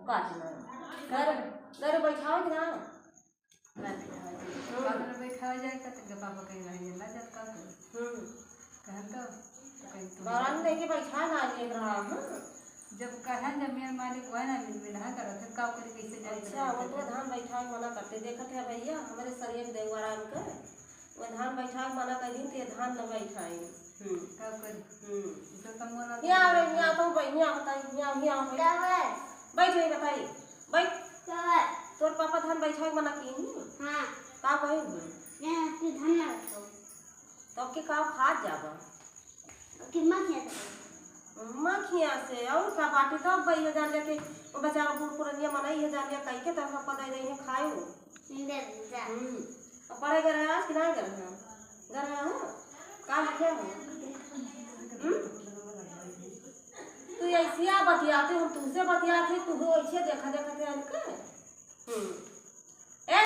काटना घर घर बैठाओ कि ना बैठा जाए तो पापा कहीं रह जाला जब का कहन तो कहीं तो बारान लेके बैठा ना ले रहा जब कहन जमीन मालिक वह ना मिल ना करत है का करे कैसे जाए। अच्छा वो तो धान बैठा मना करते देखत है भैया हमारे शरीर देवाराम के वो धान बैठा मना कर दिन ते धान न बैठाए का करे तो तुम बोला यहाँ रे यहाँ तो यहाँ बताई यहाँ बैठ नहीं बताई बैठ तोर पापा धान बैठा मना की हां का कहे यहाँ की धान ना रखो तब के का खा जाबा कि मखिया से और का बाटी तब 2000 लेके वो बेचारा बूढ़ पुरनिया मना 1000 ले कई के तब हम पता दे है खायो दे जा अब पढ़ाई कर रहा है कि नहीं कर रहा है का लिखे हो तू ऐसी बतियाते हम तुमसे बतियाते तू हो ऐसे देखा देखा थे